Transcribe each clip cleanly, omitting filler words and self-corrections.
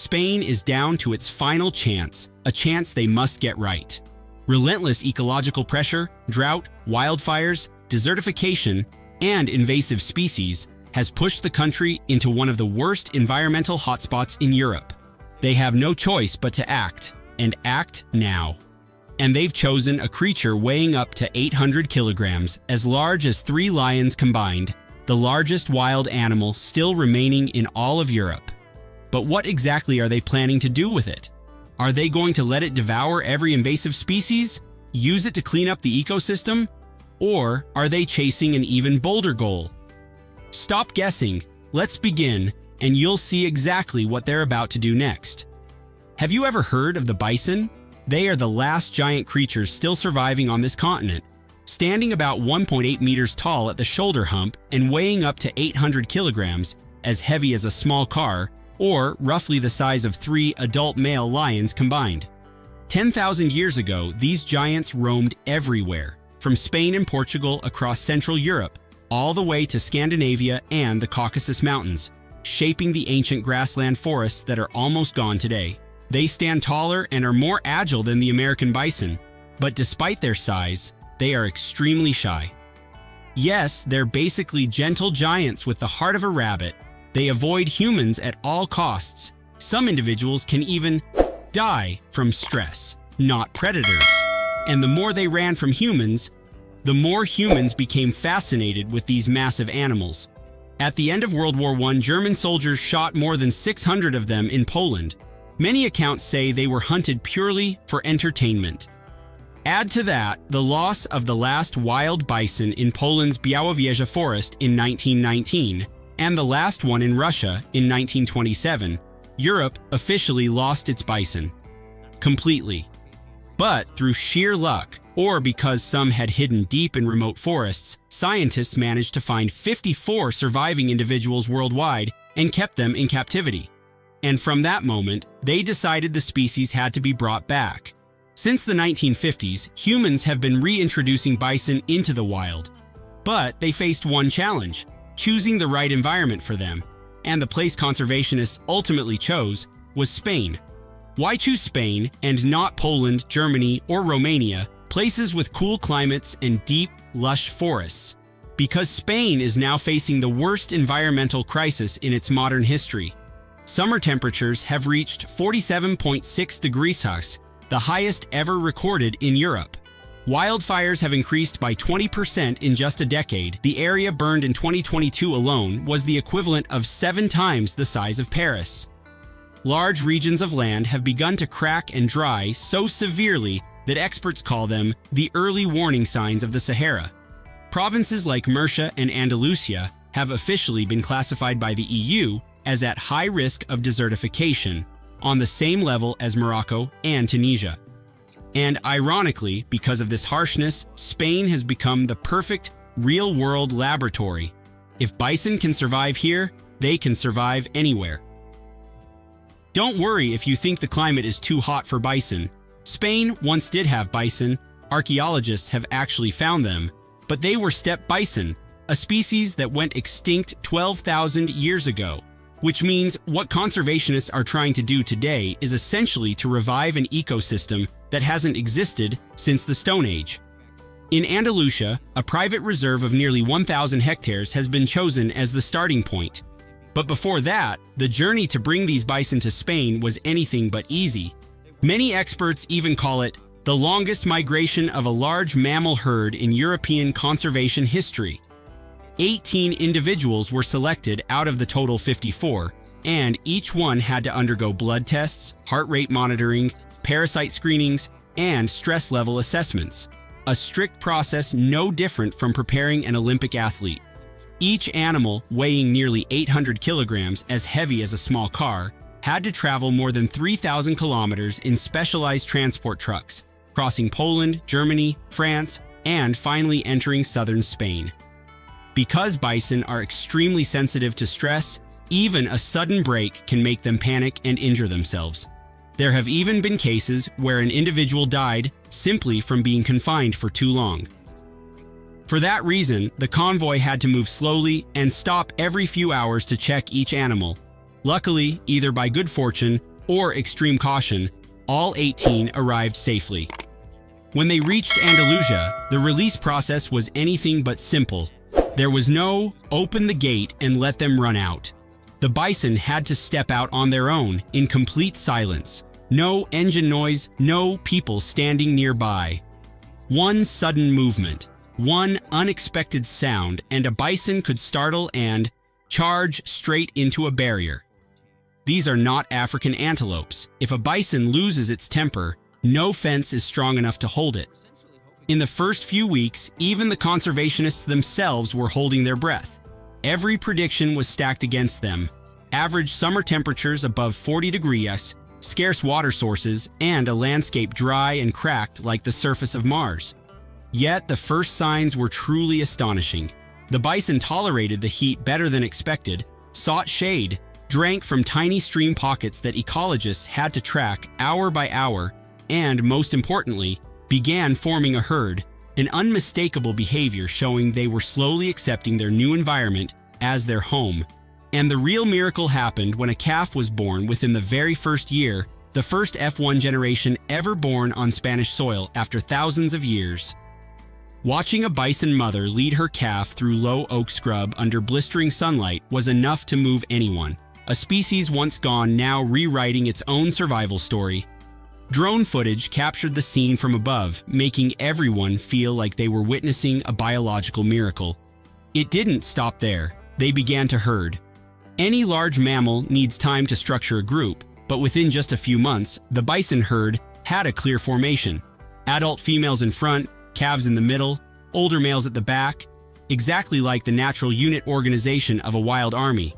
Spain is down to its final chance, a chance they must get right. Relentless ecological pressure, drought, wildfires, desertification, and invasive species has pushed the country into one of the worst environmental hotspots in Europe. They have no choice but to act, and act now. And they've chosen a creature weighing up to 800 kilograms, as large as 3 lions combined, the largest wild animal still remaining in all of Europe. But what exactly are they planning to do with it? Are they going to let it devour every invasive species? Use it to clean up the ecosystem? Or are they chasing an even bolder goal? Stop guessing, let's begin, and you'll see exactly what they're about to do next. Have you ever heard of the bison? They are the last giant creatures still surviving on this continent, standing about 1.8 meters tall at the shoulder hump and weighing up to 800 kilograms, as heavy as a small car, or roughly the size of 3 adult male lions combined. 10,000 years ago, these giants roamed everywhere, from Spain and Portugal across Central Europe, all the way to Scandinavia and the Caucasus Mountains, shaping the ancient grassland forests that are almost gone today. They stand taller and are more agile than the American bison, but despite their size, they are extremely shy. Yes, they're basically gentle giants with the heart of a rabbit. They avoid humans at all costs. Some individuals can even die from stress, not predators. And the more they ran from humans, the more humans became fascinated with these massive animals. At the end of World War I, German soldiers shot more than 600 of them in Poland. Many accounts say they were hunted purely for entertainment. Add to that the loss of the last wild bison in Poland's Białowieża forest in 1919, and the last one in Russia in 1927, Europe officially lost its bison. Completely. But through sheer luck, or because some had hidden deep in remote forests, scientists managed to find 54 surviving individuals worldwide and kept them in captivity. And from that moment, they decided the species had to be brought back. Since the 1950s, humans have been reintroducing bison into the wild. But they faced one challenge: choosing the right environment for them. And the place conservationists ultimately chose was Spain. Why choose Spain and not Poland, Germany, or Romania, places with cool climates and deep, lush forests? Because Spain is now facing the worst environmental crisis in its modern history. Summer temperatures have reached 47.6 degrees Celsius, the highest ever recorded in Europe. Wildfires have increased by 20% in just a decade. The area burned in 2022 alone was the equivalent of 7 times the size of Paris. Large regions of land have begun to crack and dry so severely that experts call them the early warning signs of the Sahara. Provinces like Murcia and Andalusia have officially been classified by the EU as at high risk of desertification, on the same level as Morocco and Tunisia. And ironically, because of this harshness, Spain has become the perfect real-world laboratory. If bison can survive here, they can survive anywhere. Don't worry if you think the climate is too hot for bison. Spain once did have bison. Archaeologists have actually found them, but they were steppe bison, a species that went extinct 12,000 years ago. Which means what conservationists are trying to do today is essentially to revive an ecosystem that hasn't existed since the Stone Age. In Andalusia, a private reserve of nearly 1,000 hectares has been chosen as the starting point. But before that, the journey to bring these bison to Spain was anything but easy. Many experts even call it the longest migration of a large mammal herd in European conservation history. 18 individuals were selected out of the total 54, and each one had to undergo blood tests, heart rate monitoring, parasite screenings, and stress level assessments. A strict process no different from preparing an Olympic athlete. Each animal, weighing nearly 800 kilograms, as heavy as a small car, had to travel more than 3,000 kilometers in specialized transport trucks, crossing Poland, Germany, France, and finally entering southern Spain. Because bison are extremely sensitive to stress, even a sudden break can make them panic and injure themselves. There have even been cases where an individual died simply from being confined for too long. For that reason, the convoy had to move slowly and stop every few hours to check each animal. Luckily, either by good fortune or extreme caution, all 18 arrived safely. When they reached Andalusia, the release process was anything but simple. There was no open the gate and let them run out. The bison had to step out on their own in complete silence. No engine noise, no people standing nearby. One sudden movement, one unexpected sound, and a bison could startle and charge straight into a barrier. These are not African antelopes. If a bison loses its temper, no fence is strong enough to hold it. In the first few weeks, even the conservationists themselves were holding their breath. Every prediction was stacked against them. Average summer temperatures above 40 degrees, scarce water sources, and a landscape dry and cracked like the surface of Mars. Yet the first signs were truly astonishing. The bison tolerated the heat better than expected, sought shade, drank from tiny stream pockets that ecologists had to track hour by hour, and, most importantly, began forming a herd, an unmistakable behavior showing they were slowly accepting their new environment as their home. And the real miracle happened when a calf was born within the very first year, the first F1 generation ever born on Spanish soil after thousands of years. Watching a bison mother lead her calf through low oak scrub under blistering sunlight was enough to move anyone. A species once gone now rewriting its own survival story. Drone footage captured the scene from above, making everyone feel like they were witnessing a biological miracle. It didn't stop there. They began to herd. Any large mammal needs time to structure a group, but within just a few months, the bison herd had a clear formation. Adult females in front, calves in the middle, older males at the back, exactly like the natural unit organization of a wild army.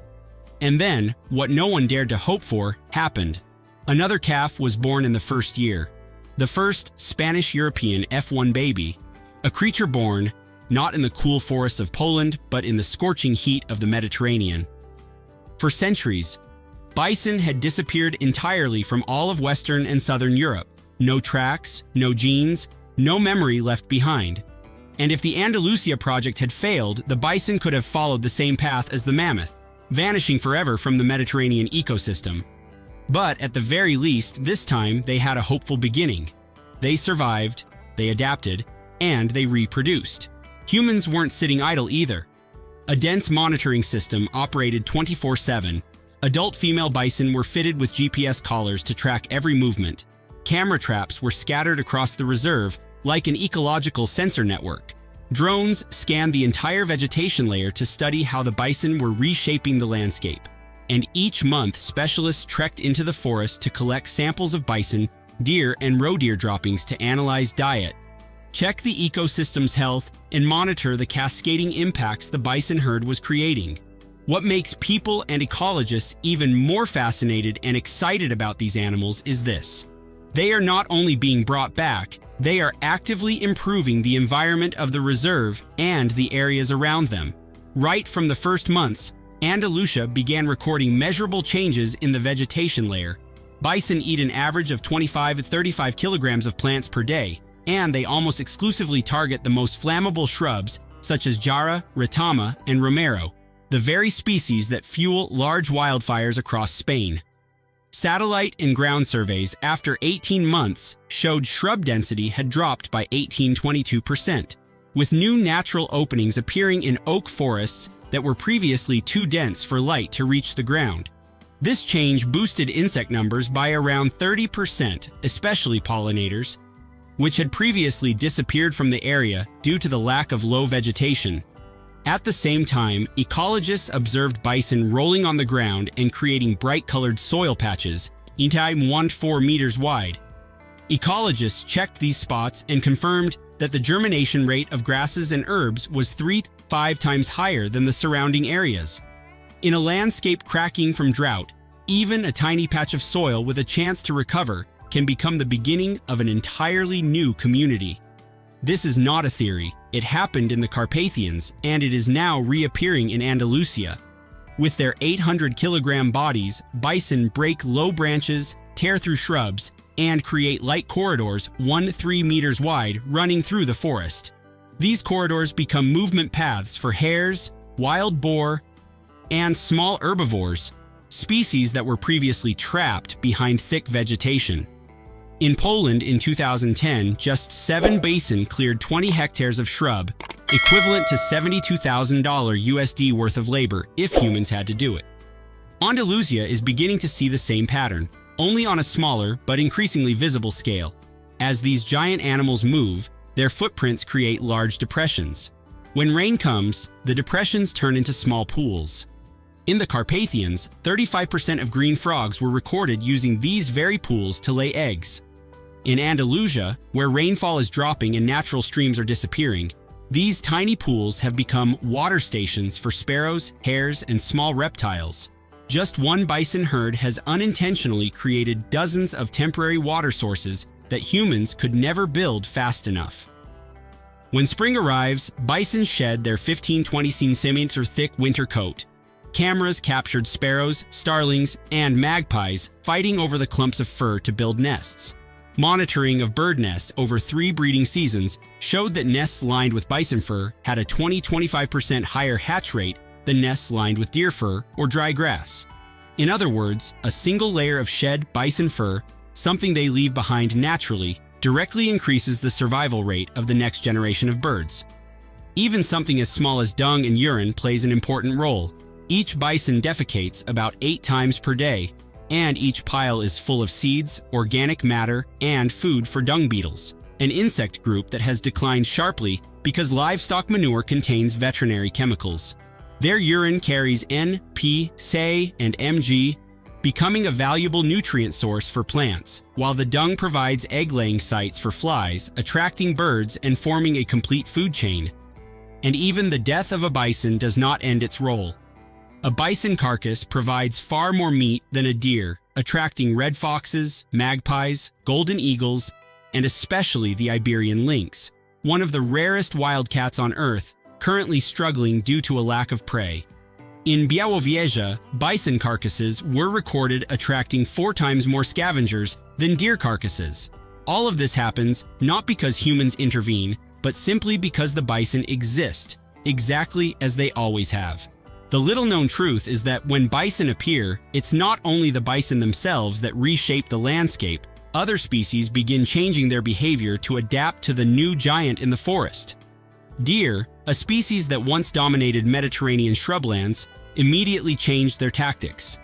And then, what no one dared to hope for happened. Another calf was born in the first year. The first Spanish-European F1 baby, a creature born not in the cool forests of Poland, but in the scorching heat of the Mediterranean. For centuries, bison had disappeared entirely from all of Western and Southern Europe. No tracks, no genes, no memory left behind. And if the Andalusia project had failed, the bison could have followed the same path as the mammoth, vanishing forever from the Mediterranean ecosystem. But at the very least, this time they had a hopeful beginning. They survived, they adapted, and they reproduced. Humans weren't sitting idle either. A dense monitoring system operated 24/7. Adult female bison were fitted with GPS collars to track every movement. Camera traps were scattered across the reserve like an ecological sensor network. Drones scanned the entire vegetation layer to study how the bison were reshaping the landscape. And each month, specialists trekked into the forest to collect samples of bison, deer, and roe deer droppings to analyze diet, check the ecosystem's health, and monitor the cascading impacts the bison herd was creating. What makes people and ecologists even more fascinated and excited about these animals is this. They are not only being brought back, they are actively improving the environment of the reserve and the areas around them. Right from the first months, Andalusia began recording measurable changes in the vegetation layer. Bison eat an average of 25 to 35 kilograms of plants per day, and they almost exclusively target the most flammable shrubs such as Jara, Retama, and Romero, the very species that fuel large wildfires across Spain. Satellite and ground surveys after 18 months showed shrub density had dropped by 18–22%, with new natural openings appearing in oak forests that were previously too dense for light to reach the ground. This change boosted insect numbers by around 30%, especially pollinators, which had previously disappeared from the area due to the lack of low vegetation. At the same time, ecologists observed bison rolling on the ground and creating bright-colored soil patches, 1.4 meters wide. Ecologists checked these spots and confirmed that the germination rate of grasses and herbs was 3–5 times higher than the surrounding areas. In a landscape cracking from drought, even a tiny patch of soil with a chance to recover can become the beginning of an entirely new community. This is not a theory. It happened in the Carpathians, and it is now reappearing in Andalusia. With their 800-kilogram bodies, bison break low branches, tear through shrubs, and create light corridors 1–3 meters wide running through the forest. These corridors become movement paths for hares, wild boar, and small herbivores. species that were previously trapped behind thick vegetation. In Poland in 2010, just 7 bison cleared 20 hectares of shrub, equivalent to $72,000 USD worth of labor if humans had to do it. Andalusia is beginning to see the same pattern, only on a smaller but increasingly visible scale. As these giant animals move, their footprints create large depressions. When rain comes, the depressions turn into small pools. In the Carpathians, 35% of green frogs were recorded using these very pools to lay eggs. In Andalusia, where rainfall is dropping and natural streams are disappearing, these tiny pools have become water stations for sparrows, hares, and small reptiles. Just one bison herd has unintentionally created dozens of temporary water sources that humans could never build fast enough. When spring arrives, bison shed their 15-20 centimeter thick winter coat. Cameras captured sparrows, starlings, and magpies fighting over the clumps of fur to build nests. Monitoring of bird nests over 3 breeding seasons showed that nests lined with bison fur had a 20-25% higher hatch rate than nests lined with deer fur or dry grass. In other words, a single layer of shed bison fur, something they leave behind naturally, directly increases the survival rate of the next generation of birds. Even something as small as dung and urine plays an important role. Each bison defecates about 8 times per day, and each pile is full of seeds, organic matter, and food for dung beetles, an insect group that has declined sharply because livestock manure contains veterinary chemicals. Their urine carries N, P, Se, and Mg, becoming a valuable nutrient source for plants, while the dung provides egg-laying sites for flies, attracting birds and forming a complete food chain. And even the death of a bison does not end its role. A bison carcass provides far more meat than a deer, attracting red foxes, magpies, golden eagles, and especially the Iberian lynx, one of the rarest wildcats on Earth, currently struggling due to a lack of prey. In Białowieża, bison carcasses were recorded attracting 4 times more scavengers than deer carcasses. All of this happens not because humans intervene, but simply because the bison exist, exactly as they always have. The little-known truth is that when bison appear, it's not only the bison themselves that reshape the landscape. Other species begin changing their behavior to adapt to the new giant in the forest. Deer, a species that once dominated Mediterranean shrublands, immediately changed their tactics.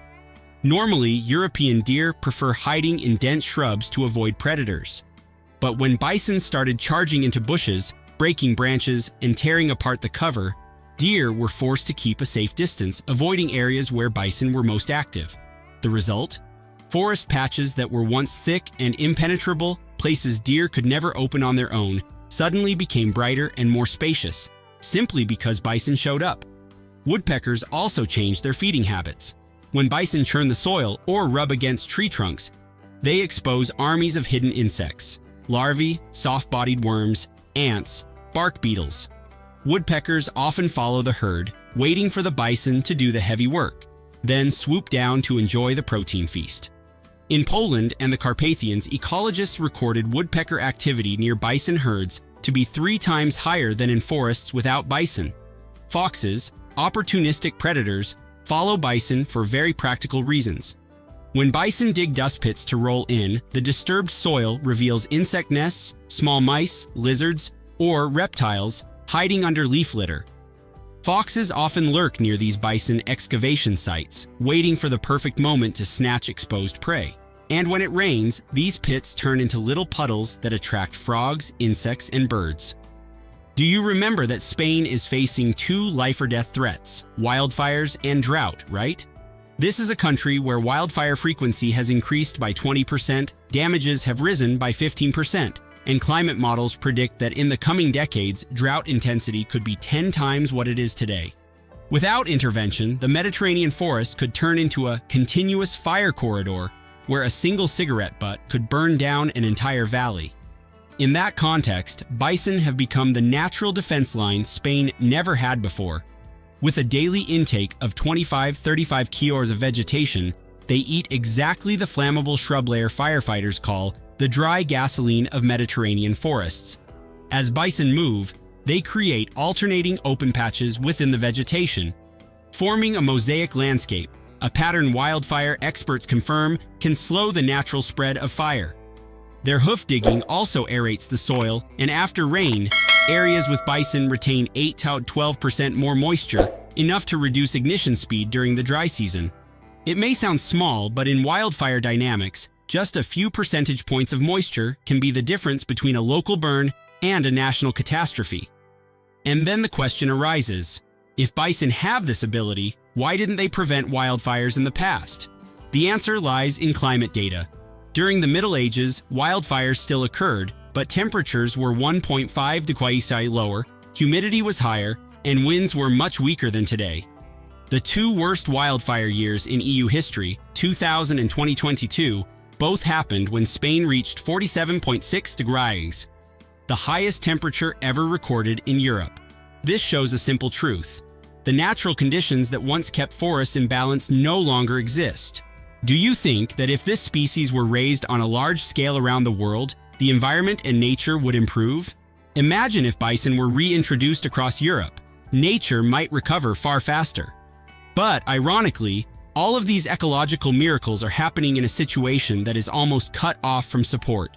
Normally, European deer prefer hiding in dense shrubs to avoid predators. But when bison started charging into bushes, breaking branches, and tearing apart the cover, deer were forced to keep a safe distance, avoiding areas where bison were most active. The result? Forest patches that were once thick and impenetrable, places deer could never open on their own, suddenly became brighter and more spacious, simply because bison showed up. Woodpeckers also changed their feeding habits. When bison churn the soil or rub against tree trunks, they expose armies of hidden insects: larvae, soft-bodied worms, ants, bark beetles. Woodpeckers often follow the herd, waiting for the bison to do the heavy work, then swoop down to enjoy the protein feast. In Poland and the Carpathians, ecologists recorded woodpecker activity near bison herds to be 3 times higher than in forests without bison. Foxes, opportunistic predators, follow bison for very practical reasons. When bison dig dust pits to roll in, the disturbed soil reveals insect nests, small mice, lizards, or reptiles hiding under leaf litter. Foxes often lurk near these bison excavation sites, waiting for the perfect moment to snatch exposed prey. And when it rains, these pits turn into little puddles that attract frogs, insects, and birds. Do you remember that Spain is facing 2 life-or-death threats, wildfires and drought, right? This is a country where wildfire frequency has increased by 20%, damages have risen by 15%, and climate models predict that in the coming decades, drought intensity could be 10 times what it is today. Without intervention, the Mediterranean forest could turn into a continuous fire corridor where a single cigarette butt could burn down an entire valley. In that context, bison have become the natural defense line Spain never had before. With a daily intake of 25-35 kilos of vegetation, they eat exactly the flammable shrub layer firefighters call the dry gasoline of Mediterranean forests. As bison move, they create alternating open patches within the vegetation, forming a mosaic landscape a pattern wildfire experts confirm can slow the natural spread of fire. Their hoof digging also aerates the soil, and after rain, areas with bison retain 8 to 12% more moisture, enough to reduce ignition speed during the dry season. It may sound small, but in wildfire dynamics, just a few percentage points of moisture can be the difference between a local burn and a national catastrophe. And then the question arises, if bison have this ability, why didn't they prevent wildfires in the past? The answer lies in climate data. During the Middle Ages, wildfires still occurred, but temperatures were 1.5 degrees lower, humidity was higher, and winds were much weaker than today. The two worst wildfire years in EU history, 2000 and 2022, both happened when Spain reached 47.6 degrees, the highest temperature ever recorded in Europe. This shows a simple truth. The natural conditions that once kept forests in balance no longer exist. Do you think that if this species were raised on a large scale around the world, the environment and nature would improve? Imagine if bison were reintroduced across Europe. Nature might recover far faster. But ironically, all of these ecological miracles are happening in a situation that is almost cut off from support.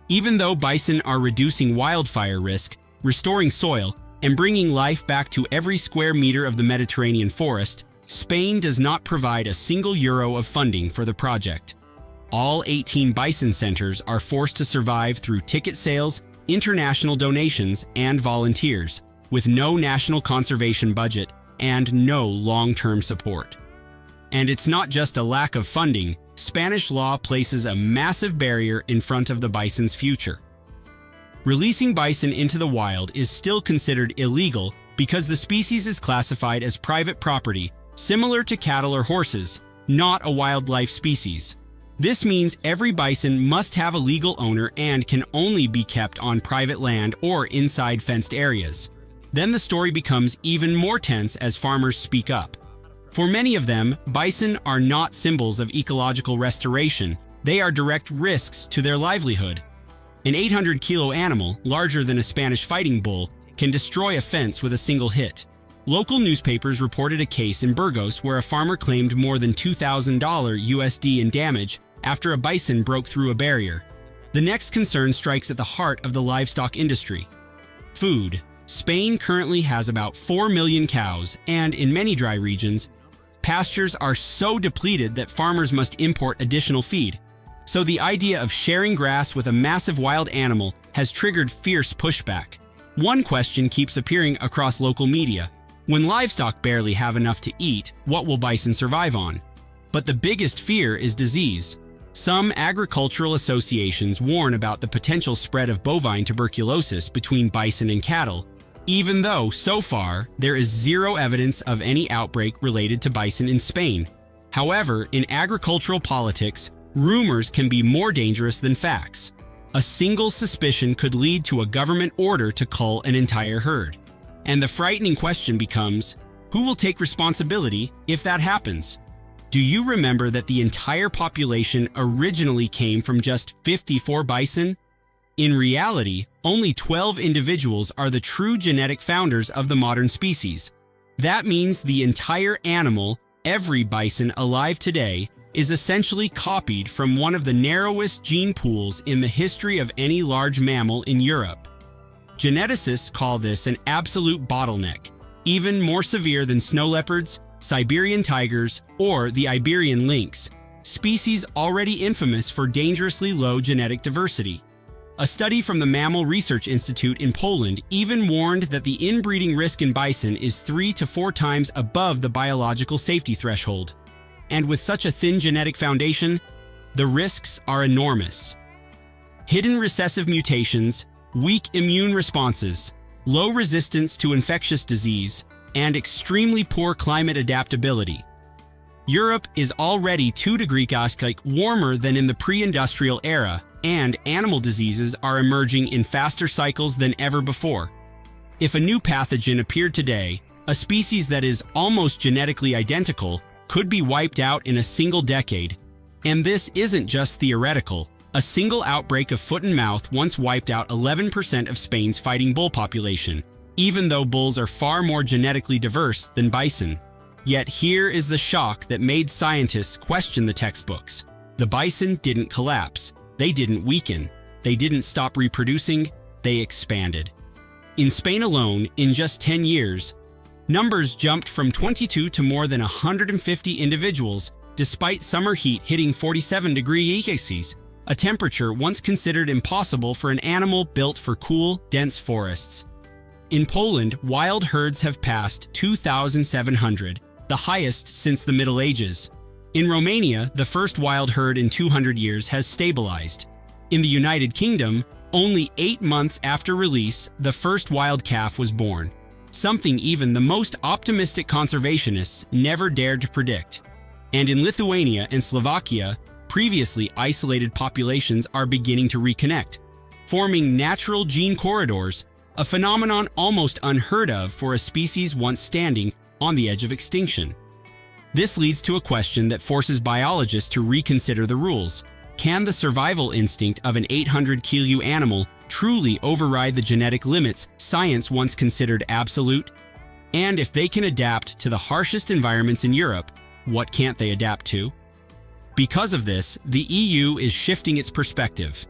Even though bison are reducing wildfire risk, restoring soil, and bringing life back to every square meter of the Mediterranean forest, Spain does not provide a single euro of funding for the project. All 18 bison centers are forced to survive through ticket sales, international donations, and volunteers, with no national conservation budget and no long-term support. And it's not just a lack of funding. Spanish law places a massive barrier in front of the bison's future. Releasing bison into the wild is still considered illegal because the species is classified as private property, similar to cattle or horses, not a wildlife species. This means every bison must have a legal owner and can only be kept on private land or inside fenced areas. Then the story becomes even more tense as farmers speak up. For many of them, bison are not symbols of ecological restoration. They are direct risks to their livelihood. An 800-kilo animal, larger than a Spanish fighting bull, can destroy a fence with a single hit. Local newspapers reported a case in Burgos where a farmer claimed more than $2,000 USD in damage after a bison broke through a barrier. The next concern strikes at the heart of the livestock industry. Food. Spain currently has about 4 million cows, and in many dry regions, pastures are so depleted that farmers must import additional feed. So the idea of sharing grass with a massive wild animal has triggered fierce pushback. One question keeps appearing across local media. When livestock barely have enough to eat, what will bison survive on? But the biggest fear is disease. Some agricultural associations warn about the potential spread of bovine tuberculosis between bison and cattle, even though, so far, there is zero evidence of any outbreak related to bison in Spain. However, in agricultural politics, rumors can be more dangerous than facts. A single suspicion could lead to a government order to cull an entire herd. And the frightening question becomes, who will take responsibility if that happens? Do you remember that the entire population originally came from just 54 bison? In reality, only 12 individuals are the true genetic founders of the modern species. That means the entire animal, every bison alive today, is essentially copied from one of the narrowest gene pools in the history of any large mammal in Europe. Geneticists call this an absolute bottleneck, even more severe than snow leopards, Siberian tigers, or the Iberian lynx, species already infamous for dangerously low genetic diversity. A study from the Mammal Research Institute in Poland even warned that the inbreeding risk in bison is 3 to 4 times above the biological safety threshold. And with such a thin genetic foundation, the risks are enormous. Hidden recessive mutations, weak immune responses, low resistance to infectious disease, and extremely poor climate adaptability. Europe is already 2 degrees warmer than in the pre-industrial era, and animal diseases are emerging in faster cycles than ever before. If a new pathogen appeared today, a species that is almost genetically identical could be wiped out in a single decade. And this isn't just theoretical. A single outbreak of foot and mouth once wiped out 11% of Spain's fighting bull population, even though bulls are far more genetically diverse than bison. Yet here is the shock that made scientists question the textbooks. The bison didn't collapse. They didn't weaken. They didn't stop reproducing. They expanded. In Spain alone, in just 10 years, numbers jumped from 22 to more than 150 individuals, despite summer heat hitting 47 degrees Celsius, a temperature once considered impossible for an animal built for cool, dense forests. In Poland, wild herds have passed 2,700, the highest since the Middle Ages. In Romania, the first wild herd in 200 years has stabilized. In the United Kingdom, only 8 months after release, the first wild calf was born, something even the most optimistic conservationists never dared to predict. And in Lithuania and Slovakia, previously isolated populations are beginning to reconnect, forming natural gene corridors, a phenomenon almost unheard of for a species once standing on the edge of extinction. This leads to a question that forces biologists to reconsider the rules. Can the survival instinct of an 800-kilo animal truly override the genetic limits science once considered absolute? And if they can adapt to the harshest environments in Europe, what can't they adapt to? Because of this, the EU is shifting its perspective.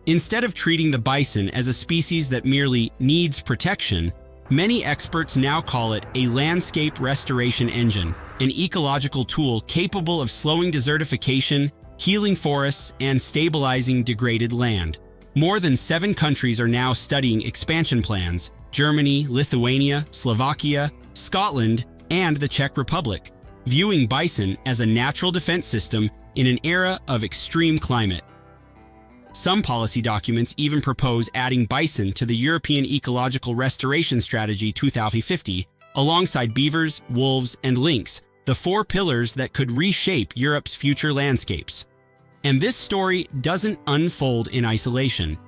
Instead of treating the bison as a species that merely needs protection, many experts now call it a landscape restoration engine, an ecological tool capable of slowing desertification, healing forests, and stabilizing degraded land. More than 7 countries are now studying expansion plans: Germany, Lithuania, Slovakia, Scotland, and the Czech Republic, viewing bison as a natural defense system in an era of extreme climate. Some policy documents even propose adding bison to the European Ecological Restoration Strategy 2050, alongside beavers, wolves, and lynx, the 4 pillars that could reshape Europe's future landscapes. And this story doesn't unfold in isolation.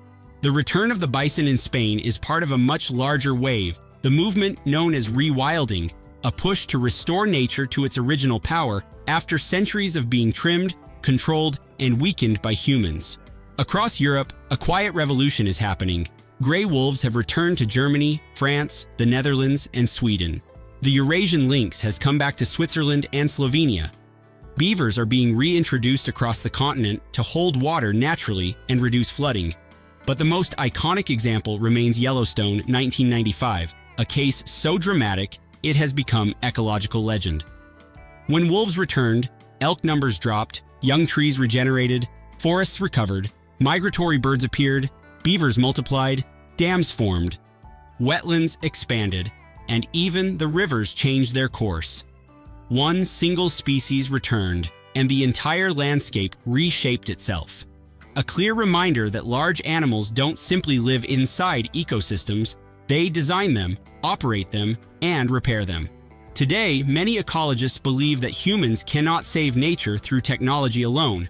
The return of the bison in Spain is part of a much larger wave, the movement known as Rewilding, a push to restore nature to its original power after centuries of being trimmed, controlled, and weakened by humans. Across Europe, a quiet revolution is happening. Gray wolves have returned to Germany, France, the Netherlands, and Sweden. The Eurasian lynx has come back to Switzerland and Slovenia. Beavers are being reintroduced across the continent to hold water naturally and reduce flooding. But the most iconic example remains Yellowstone 1995, a case so dramatic it has become ecological legend. When wolves returned, elk numbers dropped, young trees regenerated, forests recovered, migratory birds appeared, beavers multiplied, dams formed, wetlands expanded, and even the rivers changed their course. One single species returned, and the entire landscape reshaped itself. A clear reminder that large animals don't simply live inside ecosystems, they design them, operate them, and repair them. Today, many ecologists believe that humans cannot save nature through technology alone.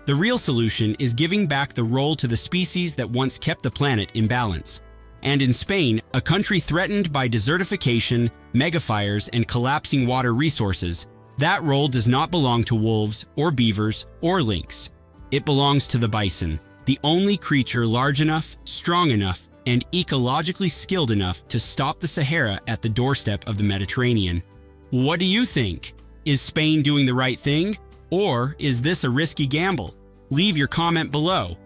The real solution is giving back the role to the species that once kept the planet in balance. And in Spain, a country threatened by desertification, megafires, and collapsing water resources, that role does not belong to wolves or beavers or lynx. It belongs to the bison, the only creature large enough, strong enough, and ecologically skilled enough to stop the Sahara at the doorstep of the Mediterranean. What do you think? Is Spain doing the right thing? Or is this a risky gamble? Leave your comment below.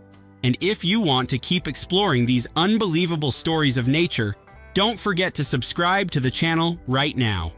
And if you want to keep exploring these unbelievable stories of nature, don't forget to subscribe to the channel right now.